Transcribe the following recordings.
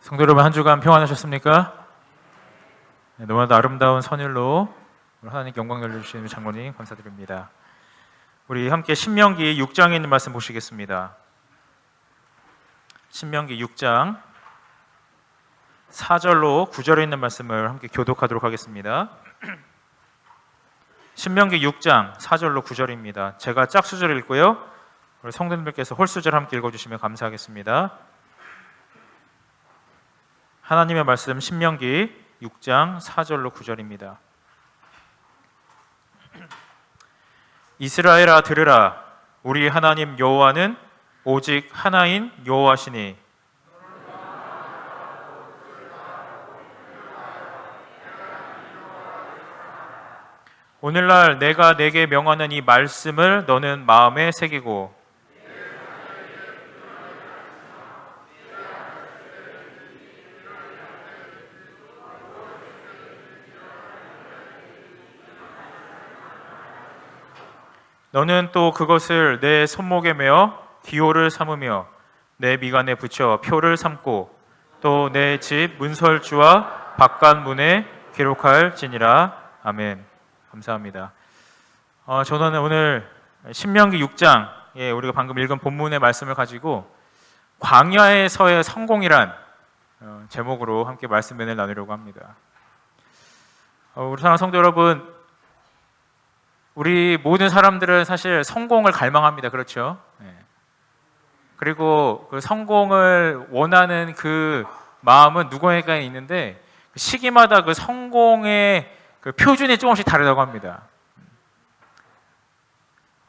성도 여러분, 한 주간 평안하셨습니까? 네, 너무나도 아름다운 선율로 하나님께 영광 돌려주시는 장로님 감사드립니다. 우리 함께 신명기 6장에 있는 말씀 보시겠습니다. 신명기 6장 4절로 9절에 있는 말씀을 함께 교독하도록 하겠습니다. 신명기 6장 4절로 9절입니다. 제가 짝수절 읽고요, 우리 성도님들께서 홀수절 함께 읽어주시면 감사하겠습니다. 하나님의 말씀 신명기 6장 4절로 9절입니다. 이스라엘아 들으라. 우리 하나님 여호와는 오직 하나인 여호와시니 오늘날 내가 내게 명하는 이 말씀을 너는 마음에 새기고 너는 또 그것을 내 손목에 메어 기호를 삼으며 내 미간에 붙여 표를 삼고 또 내 집 문설주와 바깥문에 기록할지니라. 아멘. 감사합니다. 저는 오늘 신명기 6장에 우리가 방금 읽은 본문의 말씀을 가지고 광야에서의 성공이란 제목으로 함께 말씀을 나누려고 합니다. 우리 사랑하는 성도 여러분, 우리 모든 사람들은 사실 성공을 갈망합니다. 그렇죠? 네. 그리고 그 성공을 원하는 그 마음은 누구에게 있는데 시기마다 그 성공의 그 표준이 조금씩 다르다고 합니다.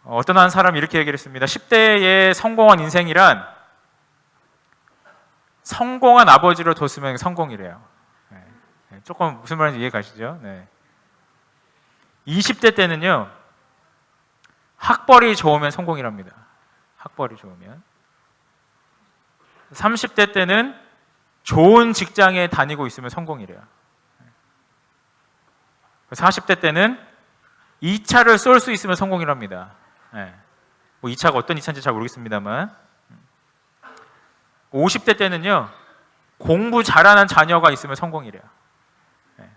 어떤 한 사람이 이렇게 얘기를 했습니다. 10대에 성공한 인생이란 성공한 아버지를 뒀으면 성공이래요. 네. 조금 무슨 말인지 이해 가시죠? 네. 20대 때는요, 학벌이 좋으면 성공이랍니다. 학벌이 좋으면. 30대 때는 좋은 직장에 다니고 있으면 성공이래요. 40대 때는 2차를 쏠 수 있으면 성공이랍니다. 네. 뭐 2차가 어떤 2차인지 잘 모르겠습니다만. 50대 때는요, 공부 잘하는 자녀가 있으면 성공이래요. 네.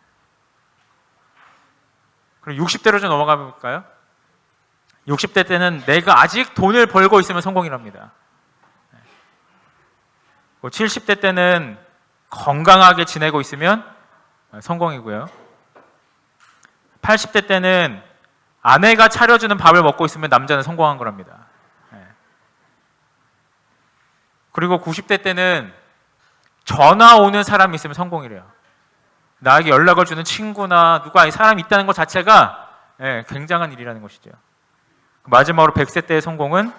그럼 60대로 좀 넘어가 볼까요? 60대 때는 내가 아직 돈을 벌고 있으면 성공이랍니다. 70대 때는 건강하게 지내고 있으면 성공이고요. 80대 때는 아내가 차려주는 밥을 먹고 있으면 남자는 성공한 거랍니다. 그리고 90대 때는 전화 오는 사람이 있으면 성공이래요. 나에게 연락을 주는 친구나 누가 이 사람이 있다는 것 자체가 굉장한 일이라는 것이죠. 마지막으로 100세 때의 성공은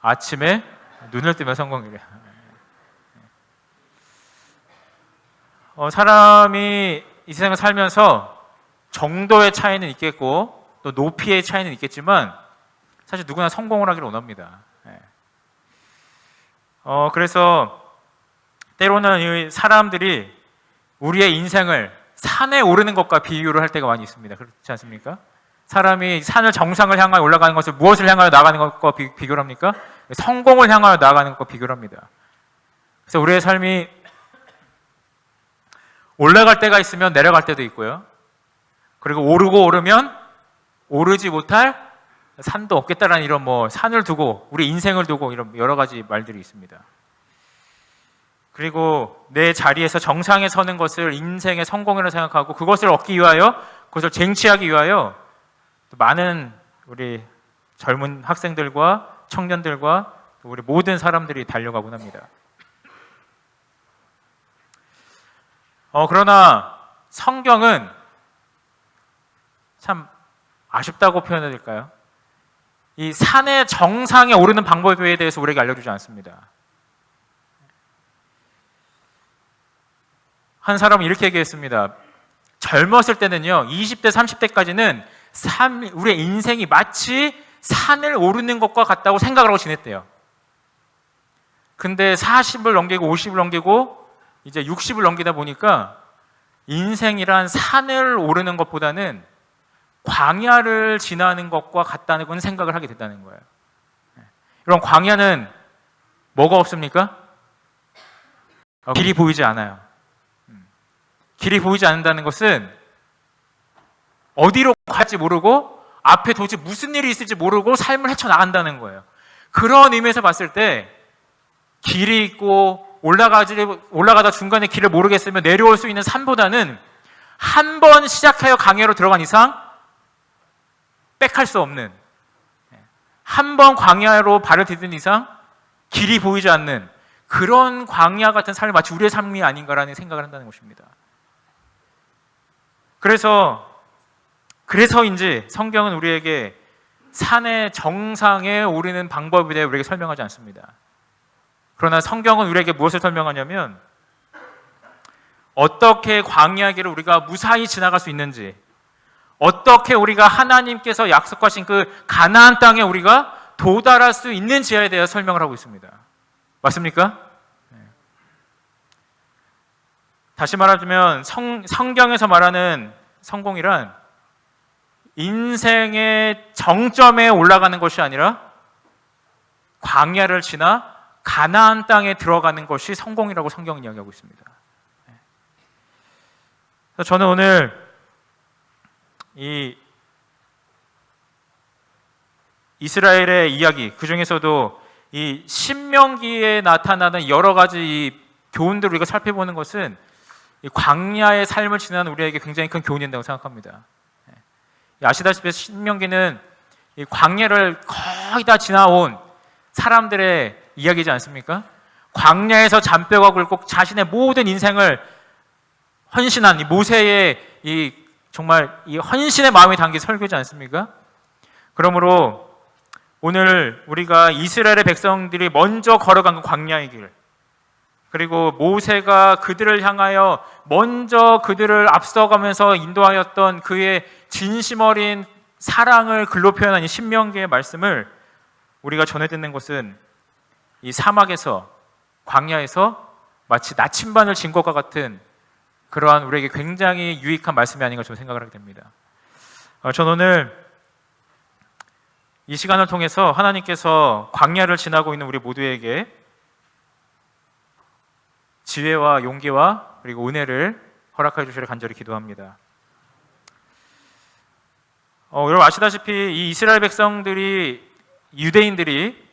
아침에 눈을 뜨면 성공이래요. 사람이 이 세상을 살면서 정도의 차이는 있겠고 또 높이의 차이는 있겠지만 사실 누구나 성공을 하기를 원합니다. 그래서 때로는 이 사람들이 우리의 인생을 산에 오르는 것과 비유를 할 때가 많이 있습니다. 그렇지 않습니까? 사람이 산을 정상을 향하여 올라가는 것을 무엇을 향하여 나가는 것과 비교를 합니까? 성공을 향하여 나아가는 것과 비교를 합니다. 그래서 우리의 삶이 올라갈 때가 있으면 내려갈 때도 있고요. 그리고 오르고 오르면 오르지 못할 산도 없겠다라는 이런 산을 두고 우리 인생을 두고 이런 여러 가지 말들이 있습니다. 그리고 내 자리에서 정상에 서는 것을 인생의 성공이라고 생각하고 그것을 얻기 위하여 그것을 쟁취하기 위하여 많은 우리 젊은 학생들과 청년들과 우리 모든 사람들이 달려가곤 합니다. 그러나 성경은 참 아쉽다고 표현해야 될까요? 이 산의 정상에 오르는 방법에 대해서 우리에게 알려주지 않습니다. 한 사람은 이렇게 얘기했습니다. 젊었을 때는요, 20대, 30대까지는 우리의 인생이 마치 산을 오르는 것과 같다고 생각을 하고 지냈대요. 근데 40을 넘기고 50을 넘기고 이제 60을 넘기다 보니까 인생이란 산을 오르는 것보다는 광야를 지나는 것과 같다는 건 생각을 하게 됐다는 거예요. 이런 광야는 뭐가 없습니까? 길이 보이지 않아요. 길이 보이지 않는다는 것은 어디로 갈지 모르고 앞에 도대체 무슨 일이 있을지 모르고 삶을 헤쳐나간다는 거예요. 그런 의미에서 봤을 때 길이 있고 올라가다 중간에 길을 모르겠으면 내려올 수 있는 산보다는 한 번 시작하여 광야로 들어간 이상 백할 수 없는, 한 번 광야로 발을 디딘 이상 길이 보이지 않는 그런 광야 같은 삶이 마치 우리의 삶이 아닌가라는 생각을 한다는 것입니다. 그래서인지 성경은 우리에게 산의 정상에 오르는 방법에 대해 우리에게 설명하지 않습니다. 그러나 성경은 우리에게 무엇을 설명하냐면 어떻게 광야길을 우리가 무사히 지나갈 수 있는지, 어떻게 우리가 하나님께서 약속하신 그 가나안 땅에 우리가 도달할 수 있는지에 대해 설명을 하고 있습니다. 맞습니까? 다시 말하자면 성경에서 말하는 성공이란 인생의 정점에 올라가는 것이 아니라 광야를 지나 가나안 땅에 들어가는 것이 성공이라고 성경은 이야기하고 있습니다. 그래서 저는 오늘 이 이스라엘의 이야기, 그 중에서도 이 신명기에 나타나는 여러 가지 이 교훈들을 우리가 살펴보는 것은 이 광야의 삶을 지나는 우리에게 굉장히 큰 교훈이 된다고 생각합니다. 아시다시피 신명기는 이 광야를 거의 다 지나온 사람들의 이야기지 않습니까? 광야에서 잔뼈가 굵고 자신의 모든 인생을 헌신한 이 모세의 이 정말 이 헌신의 마음이 담긴 설교지 않습니까? 그러므로 오늘 우리가 이스라엘의 백성들이 먼저 걸어간 그 광야의 길, 그리고 모세가 그들을 향하여 먼저 그들을 앞서가면서 인도하였던 그의 진심 어린 사랑을 글로 표현한 이 신명기의 말씀을 우리가 전해 듣는 것은 이 사막에서, 광야에서 마치 나침반을 진 것과 같은 그러한 우리에게 굉장히 유익한 말씀이 아닌가 저는 생각을 하게 됩니다. 저는 오늘 이 시간을 통해서 하나님께서 광야를 지나고 있는 우리 모두에게 지혜와 용기와 그리고 은혜를 허락해 주시기를 간절히 기도합니다. 여러분 아시다시피 이 이스라엘 백성들이, 유대인들이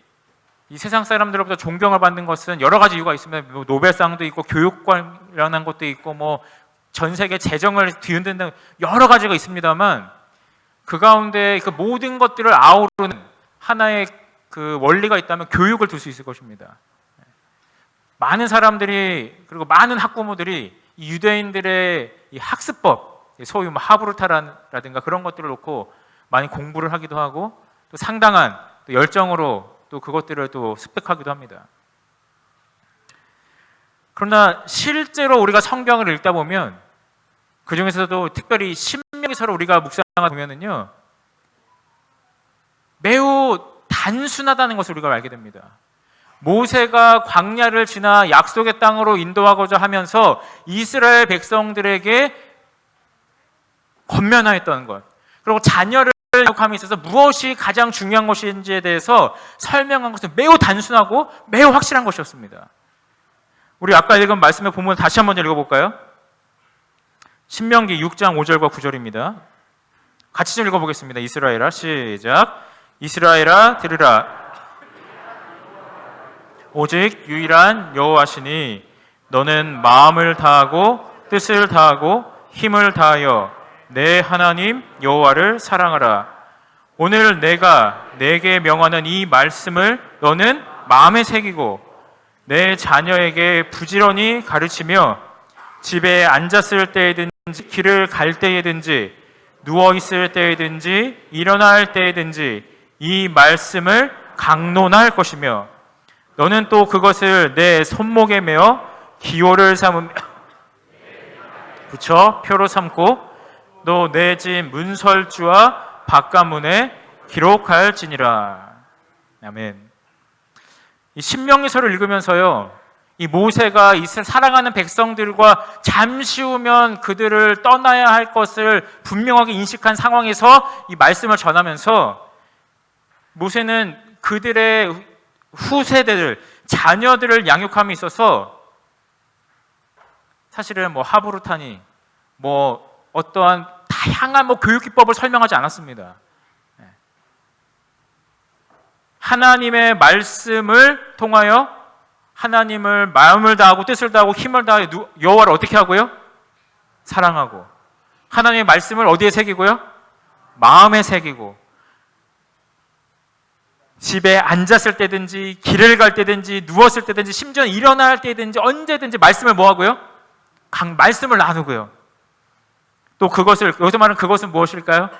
이 세상 사람들로부터 존경을 받는 것은 여러 가지 이유가 있습니다. 뭐 노벨상도 있고 교육 관련한 것도 있고 뭐 전 세계 재정을 뒤흔드는 여러 가지가 있습니다만 그 가운데 그 모든 것들을 아우르는 하나의 그 원리가 있다면 교육을 둘 수 있을 것입니다. 많은 사람들이, 그리고 많은 학부모들이 이 유대인들의 이 학습법, 소위 뭐 하브루타라든가 그런 것들을 놓고 많이 공부를 하기도 하고 또 상당한 또 열정으로 또 그것들을 또 습득하기도 합니다. 그러나 실제로 우리가 성경을 읽다 보면 그 중에서도 특별히 신명기서를 우리가 묵상하다 보면은요 매우 단순하다는 것을 우리가 알게 됩니다. 모세가 광야를 지나 약속의 땅으로 인도하고자 하면서 이스라엘 백성들에게 권면하였던 것, 그리고 자녀를 양육함에 있어서 무엇이 가장 중요한 것인지에 대해서 설명한 것은 매우 단순하고 매우 확실한 것이었습니다. 우리 아까 읽은 말씀의 본문 다시 한번 읽어볼까요? 신명기 6장 5절과 9절입니다. 같이 좀 읽어보겠습니다. 이스라엘아, 시작. 이스라엘아 들으라. 오직 유일한 여호와시니 너는 마음을 다하고 뜻을 다하고 힘을 다하여 내 하나님 여호와를 사랑하라. 오늘 내가 내게 명하는 이 말씀을 너는 마음에 새기고 내 자녀에게 부지런히 가르치며 집에 앉았을 때에든지 길을 갈 때에든지 누워 있을 때에든지 일어날 때에든지 이 말씀을 강론할 것이며 너는 또 그것을 내 손목에 메어 기호를 삼으며 붙여 표로 삼고 또 내 집 문설주와 바깥문에 기록할지니라. 아멘. 이 신명기서를 읽으면서요, 이 모세가 이스라엘 사랑하는 백성들과 잠시 후면 그들을 떠나야 할 것을 분명하게 인식한 상황에서 이 말씀을 전하면서 모세는 그들의 후세대들, 자녀들을 양육함에 있어서 사실은 뭐 하부르타니 뭐 어떠한 다양한 뭐 교육 기법을 설명하지 않았습니다. 하나님의 말씀을 통하여 하나님을 마음을 다하고 뜻을 다하고 힘을 다하여 여호와를 어떻게 하고요? 사랑하고, 하나님의 말씀을 어디에 새기고요? 마음에 새기고, 집에 앉았을 때든지 길을 갈 때든지 누웠을 때든지 심지어 일어날 때든지 언제든지 말씀을 뭐 하고요? 말씀을 나누고요. 또 그것을, 여기서 말하는 그것은 무엇일까요?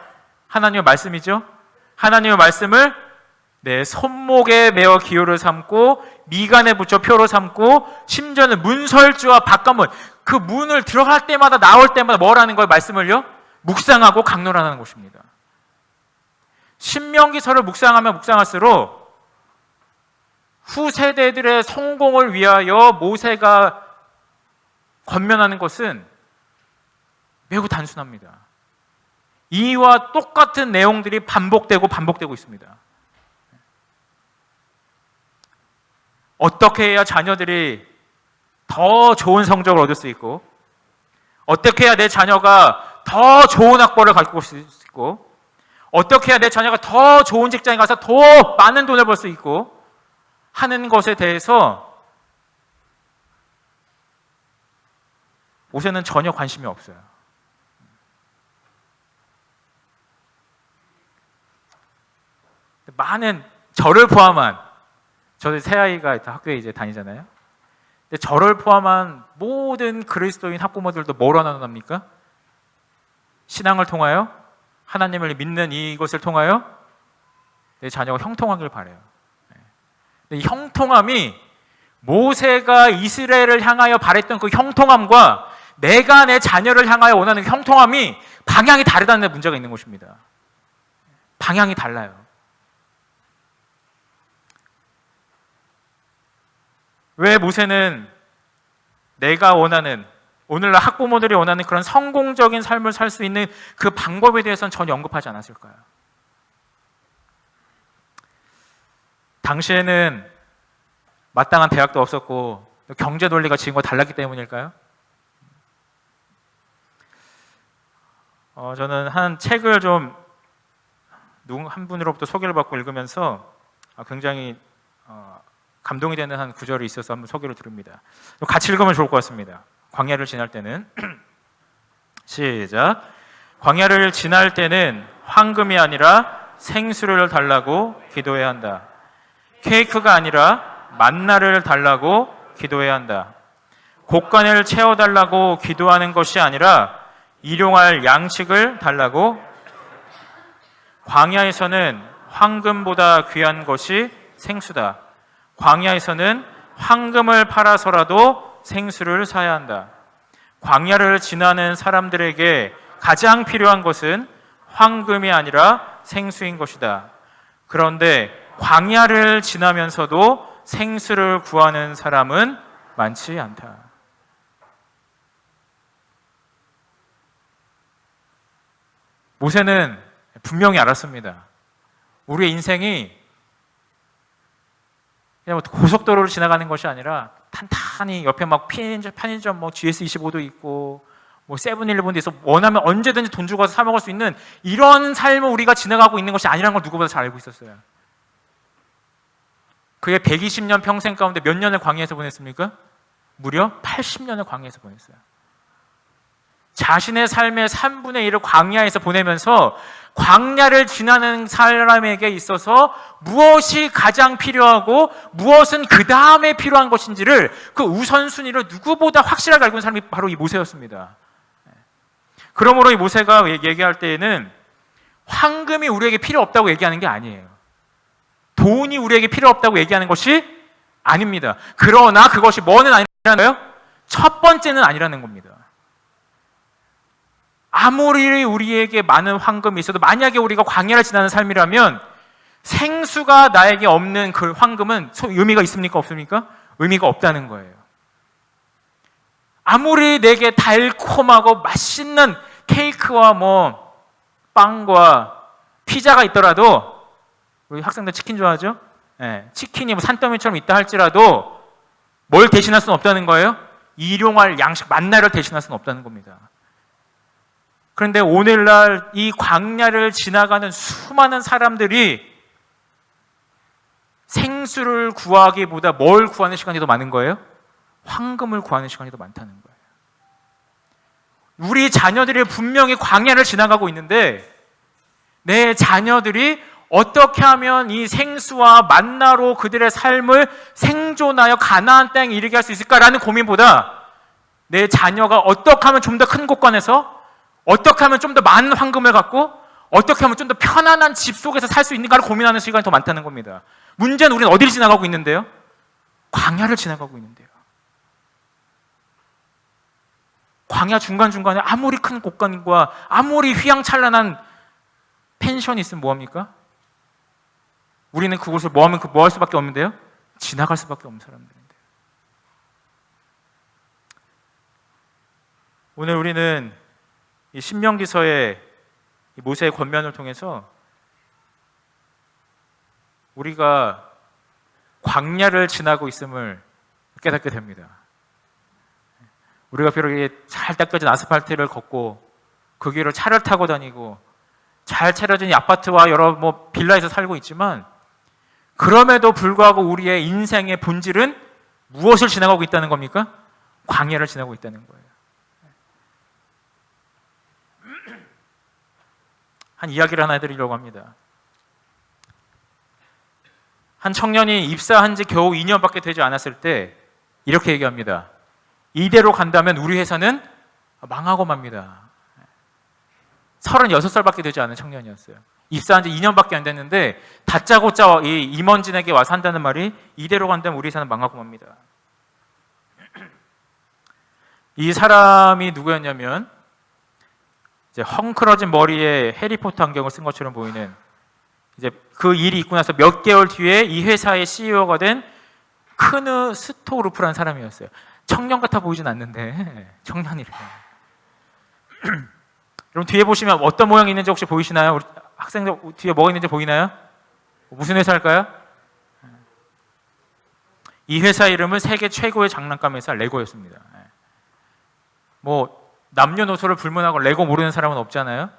하나님의 말씀이죠. 하나님의 말씀을 내 손목에 메어 기호를 삼고 미간에 붙여 표로 삼고, 심지어는 문설주와 바깥문, 그 문을 들어갈 때마다 나올 때마다 뭐라는 거예요? 말씀을요? 묵상하고 강론하는 것입니다. 신명기서를 묵상하면 묵상할수록 후세대들의 성공을 위하여 모세가 권면하는 것은 매우 단순합니다. 이와 똑같은 내용들이 반복되고 있습니다. 어떻게 해야 자녀들이 더 좋은 성적을 얻을 수 있고, 어떻게 해야 내 자녀가 더 좋은 학벌을 가지고 올 수 있고, 어떻게 해야 내 자녀가 더 좋은 직장에 가서 더 많은 돈을 벌 수 있고 하는 것에 대해서 모세는 전혀 관심이 없어요. 많은 저를 포함한, 저도 새아이가 학교에 이제 다니잖아요. 근데 저를 포함한 모든 그리스도인 학부모들도 뭐로 나눕니까? 신앙을 통하여, 하나님을 믿는 이것을 통하여 내 자녀가 형통하길 바라요. 근데 이 형통함이 모세가 이스라엘을 향하여 바랬던 그 형통함과 내가 내 자녀를 향하여 원하는 형통함이 방향이 다르다는 데 문제가 있는 것입니다. 방향이 달라요. 왜 모세는 내가 원하는, 오늘날 학부모들이 원하는 그런 성공적인 삶을 살 수 있는 그 방법에 대해서는 전혀 언급하지 않았을까요? 당시에는 마땅한 대학도 없었고 경제 논리가 지금과 달랐기 때문일까요? 저는 한 책을 좀 한 분으로부터 소개를 받고 읽으면서 굉장히 감동이 되는 한 구절이 있어서 한번 소개를 드립니다. 같이 읽으면 좋을 것 같습니다. 광야를 지날 때는 시작. 광야를 지날 때는 황금이 아니라 생수를 달라고 기도해야 한다. 케이크가 아니라 만나를 달라고 기도해야 한다. 곡간을 채워달라고 기도하는 것이 아니라 일용할 양식을 달라고. 광야에서는 황금보다 귀한 것이 생수다. 광야에서는 황금을 팔아서라도 생수를 사야 한다. 광야를 지나는 사람들에게 가장 필요한 것은 황금이 아니라 생수인 것이다. 그런데 광야를 지나면서도 생수를 구하는 사람은 많지 않다. 모세는 분명히 알았습니다. 우리의 인생이 그냥 고속도로를 지나가는 것이 아니라 탄탄히 옆에 막 편의점 뭐 GS25도 있고 뭐 세븐일레븐도 있어, 원하면 언제든지 돈 주고 가서 사 먹을 수 있는 이런 삶을 우리가 지나가고 있는 것이 아니라는 걸 누구보다 잘 알고 있었어요. 그의 120년 평생 가운데 몇 년을 광야에서 보냈습니까? 무려 80년을 광야에서 보냈어요. 자신의 삶의 3분의 1을 광야에서 보내면서 광야를 지나는 사람에게 있어서 무엇이 가장 필요하고 무엇은 그 다음에 필요한 것인지를, 그 우선순위를 누구보다 확실하게 알고 있는 사람이 바로 이 모세였습니다. 그러므로 이 모세가 얘기할 때에는 황금이 우리에게 필요 없다고 얘기하는 게 아니에요. 돈이 우리에게 필요 없다고 얘기하는 것이 아닙니다. 그러나 그것이 뭐는 아니라는 거예요? 첫 번째는 아니라는 겁니다. 아무리 우리에게 많은 황금이 있어도 만약에 우리가 광야를 지나는 삶이라면 생수가 나에게 없는 그 황금은 의미가 있습니까? 없습니까? 의미가 없다는 거예요. 아무리 내게 달콤하고 맛있는 케이크와 뭐 빵과 피자가 있더라도, 우리 학생들 치킨 좋아하죠? 네, 치킨이 뭐 산더미처럼 있다 할지라도 뭘 대신할 수는 없다는 거예요? 일용할 양식 만나를 대신할 수는 없다는 겁니다. 그런데 오늘날 이 광야를 지나가는 수많은 사람들이 생수를 구하기보다 뭘 구하는 시간이 더 많은 거예요? 황금을 구하는 시간이 더 많다는 거예요. 우리 자녀들이 분명히 광야를 지나가고 있는데 내 자녀들이 어떻게 하면 이 생수와 만나로 그들의 삶을 생존하여 가나안 땅에 이르게 할 수 있을까라는 고민보다 내 자녀가 어떻게 하면 좀 더 큰 곳간에서 어떻게 하면 좀 더 많은 황금을 갖고 어떻게 하면 좀 더 편안한 집 속에서 살 수 있는가를 고민하는 시간이 더 많다는 겁니다. 문제는 우리는 어디를 지나가고 있는데요? 광야를 지나가고 있는데요. 광야 중간중간에 아무리 큰 곳간과 아무리 휘황찬란한 펜션이 있으면 뭐합니까? 우리는 그곳을 뭐 할 수밖에 없는데요? 지나갈 수밖에 없는 사람들인데요. 오늘 우리는 이 신명기서의 이 모세의 권면을 통해서 우리가 광야를 지나고 있음을 깨닫게 됩니다. 우리가 비록 잘 닦여진 아스팔트를 걷고 그 길을 차를 타고 다니고 잘 차려진 이 아파트와 여러 빌라에서 살고 있지만 그럼에도 불구하고 우리의 인생의 본질은 무엇을 지나가고 있다는 겁니까? 광야를 지나고 있다는 거예요. 한 이야기를 하나 해드리려고 합니다. 한 청년이 입사한 지 겨우 2년밖에 되지 않았을 때 이렇게 얘기합니다. 이대로 간다면 우리 회사는 망하고 맙니다. 36살밖에 되지 않은 청년이었어요. 입사한 지 2년밖에 안 됐는데 다짜고짜 이 임원진에게 와서 한다는 말이 이대로 간다면 우리 회사는 망하고 맙니다. 이 사람이 누구였냐면 이제 헝클어진 머리에 해리포터 안경을 쓴 것처럼 보이는 이제 그 일이 있고 나서 몇 개월 뒤에 이 회사의 CEO가 된 크느 스토르프라는 사람이었어요. 청년 같아 보이진 않는데 청년이래요. 여러분 뒤에 보시면 어떤 모양이 있는지 혹시 보이시나요? 우리 학생들 뒤에 뭐가 있는지 보이나요? 무슨 회사일까요? 이 회사 이름은 세계 최고의 장난감 회사 레고였습니다. 뭐 남녀노소를 불문하고 레고 모르는 사람은 없잖아요.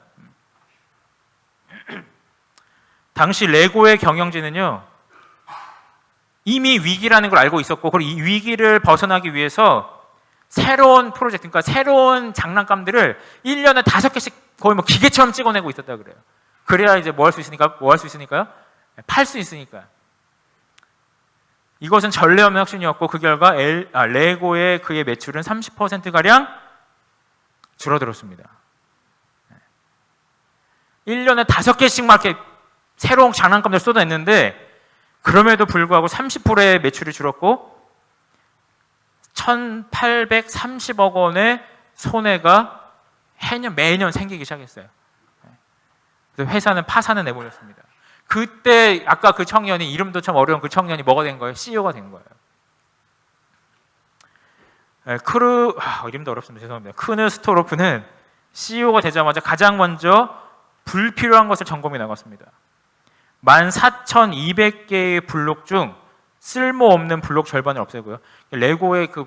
당시 레고의 경영진은요 이미 위기라는 걸 알고 있었고 그리고 이 위기를 벗어나기 위해서 새로운 프로젝트, 그러니까 새로운 장난감들을 1년에 5개씩 거의 뭐 기계처럼 찍어내고 있었다 그래요. 그래야 이제 뭐 할 수 있으니까요? 팔 수 있으니까. 이것은 전례 없는 혁신이었고 그 결과 레고의 그의 매출은 30%가량 줄어들었습니다. 1년에 5개씩 막 이렇게 새로운 장난감들 쏟아냈는데 그럼에도 불구하고 30%의 매출이 줄었고 1,830억 원의 손해가 매년 생기기 시작했어요. 그래서 회사는 파산을 내버렸습니다. 그때 아까 그 청년이 이름도 참 어려운 그 청년이 뭐가 된 거예요? CEO가 된 거예요. 이름도 어렵습니다. 죄송합니다. 크느 스토로프는 CEO가 되자마자 가장 먼저 불필요한 것을 점검해 나갔습니다. 14,200개의 블록 중 쓸모없는 블록 절반을 없애고요. 레고의 그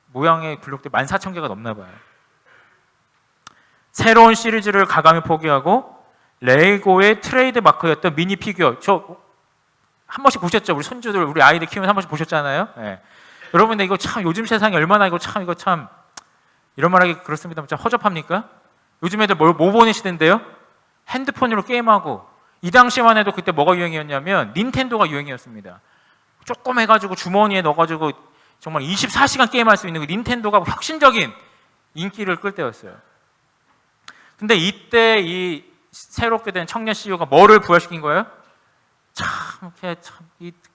모양의 블록들이 14,000개가 넘나 봐요. 새로운 시리즈를 가감히 포기하고 레고의 트레이드 마크였던 미니 피규어, 저 한 번씩 보셨죠? 우리 손주들, 우리 아이들 키우면서 한 번씩 보셨잖아요. 네. 여러분, 이거 참 요즘 세상에 얼마나 이거 참 이런 말하기 그렇습니다. 참 허접합니까? 요즘 애들 뭐 보는 시대인데요? 핸드폰으로 게임하고 이 당시만 해도 그때 뭐가 유행이었냐면 닌텐도가 유행이었습니다. 조금 해가지고 주머니에 넣어가지고 정말 24시간 게임할 수 있는 그 닌텐도가 혁신적인 인기를 끌 때였어요. 근데 이때 이 새롭게 된 청년 CEO가 뭐를 부활시킨 거예요?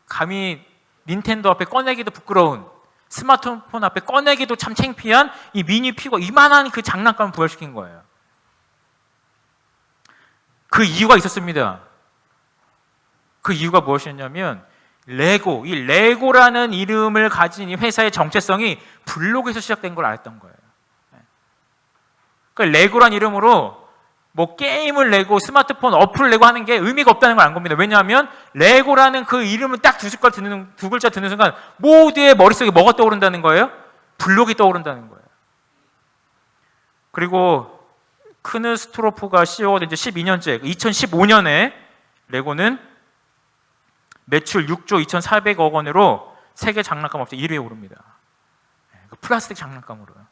감히 닌텐도 앞에 꺼내기도 부끄러운 스마트폰 앞에 꺼내기도 참 창피한 이 미니 피규어 이만한 그 장난감을 부활시킨 거예요. 그 이유가 있었습니다. 그 이유가 무엇이었냐면 이 레고라는 이름을 가진 이 회사의 정체성이 블록에서 시작된 걸 알았던 거예요. 그러니까 레고란 이름으로 뭐 게임을 내고 스마트폰 어플을 내고 하는 게 의미가 없다는 걸 안 겁니다. 왜냐하면 레고라는 그 이름을 딱 두 글자 듣는 순간 모두의 머릿속에 뭐가 떠오른다는 거예요? 블록이 떠오른다는 거예요. 그리고 크누스트로프가 CEO가 된 지 12년째, 2015년에 레고는 매출 6조 2,400억 원으로 세계 장난감 업체 1위에 오릅니다. 플라스틱 장난감으로요.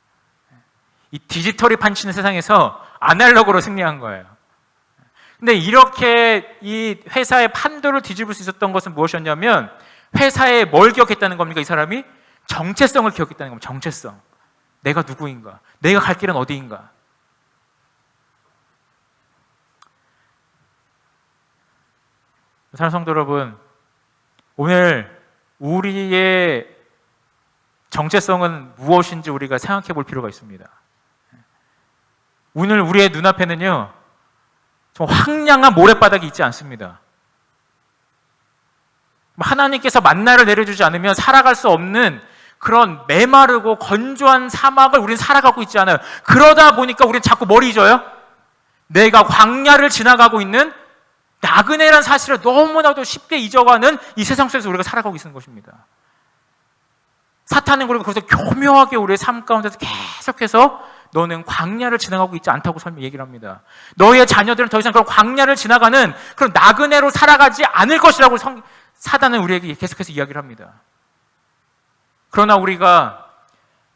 이 디지털이 판치는 세상에서 아날로그로 승리한 거예요. 근데 이렇게 이 회사의 판도를 뒤집을 수 있었던 것은 무엇이었냐면 회사에 뭘 기억했다는 겁니까? 이 사람이 정체성을 기억했다는 겁니다. 정체성. 내가 누구인가? 내가 갈 길은 어디인가? 사랑하는 성도 여러분, 오늘 우리의 정체성은 무엇인지 우리가 생각해 볼 필요가 있습니다. 오늘 우리의 눈앞에는요, 좀 황량한 모래바닥이 있지 않습니다. 하나님께서 만나를 내려주지 않으면 살아갈 수 없는 그런 메마르고 건조한 사막을 우리는 살아가고 있지 않아요. 그러다 보니까 우리는 자꾸 뭘 잊어요? 내가 광야를 지나가고 있는 나그네란 사실을 너무나도 쉽게 잊어가는 이 세상 속에서 우리가 살아가고 있는 것입니다. 사탄은 그리고 그래서 교묘하게 우리의 삶 가운데서 계속해서 너는 광야를 지나가고 있지 않다고 얘기를 합니다. 너의 자녀들은 더 이상 그런 광야를 지나가는 그런 나그네로 살아가지 않을 것이라고 사단은 우리에게 계속해서 이야기를 합니다. 그러나 우리가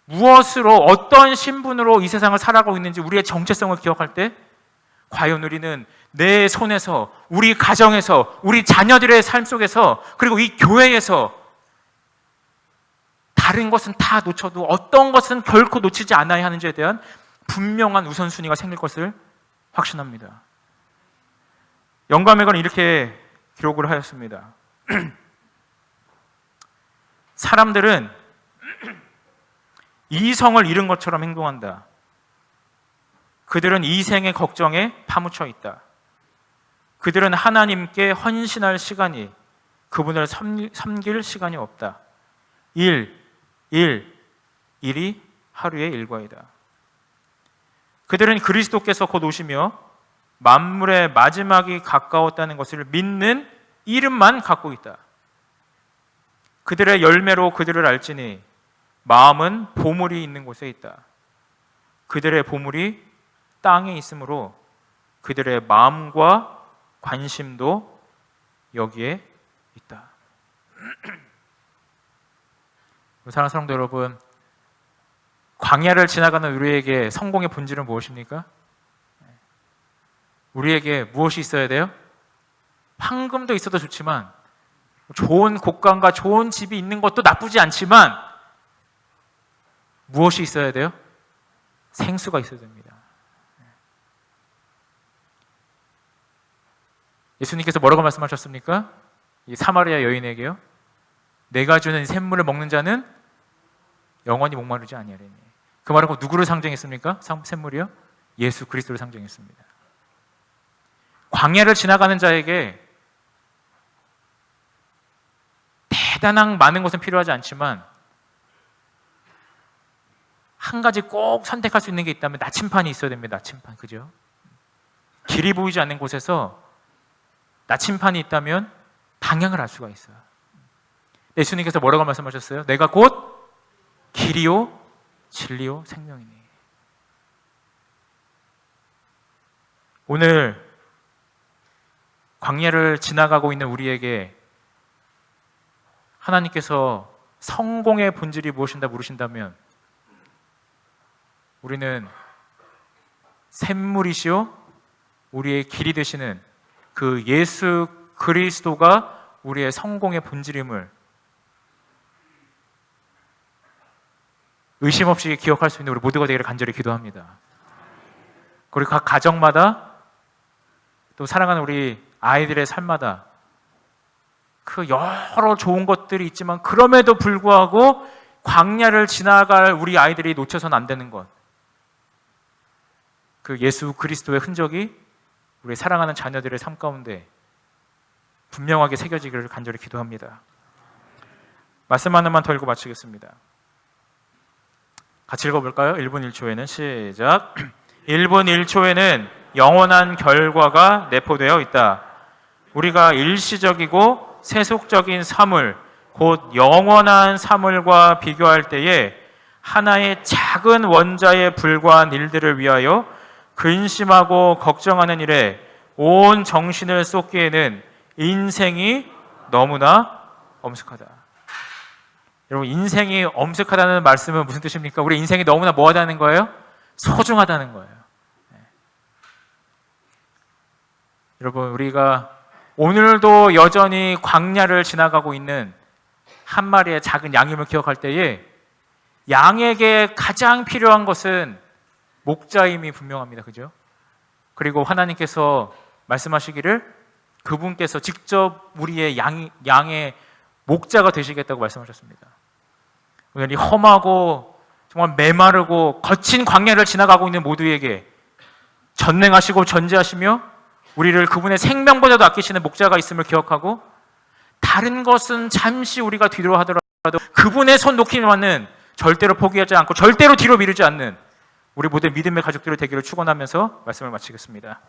무엇으로 어떤 신분으로 이 세상을 살아가고 있는지 우리의 정체성을 기억할 때 과연 우리는 내 손에서, 우리 가정에서, 우리 자녀들의 삶 속에서, 그리고 이 교회에서 다른 것은 다 놓쳐도 어떤 것은 결코 놓치지 않아야 하는지에 대한 분명한 우선순위가 생길 것을 확신합니다. 영감액은 이렇게 기록을 하였습니다. 사람들은 이성을 잃은 것처럼 행동한다. 그들은 이생의 걱정에 파묻혀 있다. 그들은 하나님께 헌신할 시간이, 그분을 섬길 시간이 없다. 일이 하루의 일과이다. 그들은 그리스도께서 곧 오시며 만물의 마지막이 가까웠다는 것을 믿는 이름만 갖고 있다. 그들의 열매로 그들을 알지니 마음은 보물이 있는 곳에 있다. 그들의 보물이 땅에 있으므로 그들의 마음과 관심도 여기에 있다. 사랑하는 성도 여러분, 광야를 지나가는 우리에게 성공의 본질은 무엇입니까? 우리에게 무엇이 있어야 돼요? 황금도 있어도 좋지만, 좋은 곳간과 좋은 집이 있는 것도 나쁘지 않지만 무엇이 있어야 돼요? 생수가 있어야 됩니다. 예수님께서 뭐라고 말씀하셨습니까? 이 사마리아 여인에게요. 내가 주는 샘물을 먹는 자는 영원히 목마르지 아니하리니. 그 말은 누구를 상징했습니까? 샘물이요? 예수 그리스도를 상징했습니다. 광야를 지나가는 자에게 대단한 많은 것은 필요하지 않지만 한 가지 꼭 선택할 수 있는 게 있다면 나침판이 있어야 됩니다. 나침판, 그죠? 길이 보이지 않는 곳에서 나침판이 있다면 방향을 알 수가 있어요. 예수님께서 뭐라고 말씀하셨어요? 내가 곧 길이요 진리요 생명이니. 오늘 광야를 지나가고 있는 우리에게 하나님께서 성공의 본질이 무엇인가 물으신다면 우리는 샘물이시요 우리의 길이 되시는 그 예수 그리스도가 우리의 성공의 본질임을 의심 없이 기억할 수 있는 우리 모두가 되기를 간절히 기도합니다. 그리고 각 가정마다 또 사랑하는 우리 아이들의 삶마다 그 여러 좋은 것들이 있지만 그럼에도 불구하고 광야를 지나갈 우리 아이들이 놓쳐서는 안 되는 것, 그 예수 그리스도의 흔적이 우리 사랑하는 자녀들의 삶 가운데 분명하게 새겨지기를 간절히 기도합니다. 말씀 하나만 더 읽고 마치겠습니다. 같이 읽어볼까요? 1분 1초에는 시작. 1분 1초에는 영원한 결과가 내포되어 있다. 우리가 일시적이고 세속적인 사물, 곧 영원한 사물과 비교할 때에 하나의 작은 원자에 불과한 일들을 위하여 근심하고 걱정하는 일에 온 정신을 쏟기에는 인생이 너무나 엄습하다. 여러분, 인생이 엄습하다는 말씀은 무슨 뜻입니까? 우리 인생이 너무나 뭐하다는 거예요? 소중하다는 거예요. 네. 여러분, 우리가 오늘도 여전히 광야를 지나가고 있는 한 마리의 작은 양임을 기억할 때에 양에게 가장 필요한 것은 목자임이 분명합니다. 그죠? 그리고 하나님께서 말씀하시기를 그분께서 직접 우리의 양의 목자가 되시겠다고 말씀하셨습니다. 오늘 이 험하고 정말 메마르고 거친 광야를 지나가고 있는 모두에게 전능하시고 전지하시며 우리를 그분의 생명보다도 아끼시는 목자가 있음을 기억하고 다른 것은 잠시 우리가 뒤로 하더라도 그분의 손 놓기만은 절대로 포기하지 않고 절대로 뒤로 미루지 않는 우리 모든 믿음의 가족들을 되기를 축원하면서 말씀을 마치겠습니다.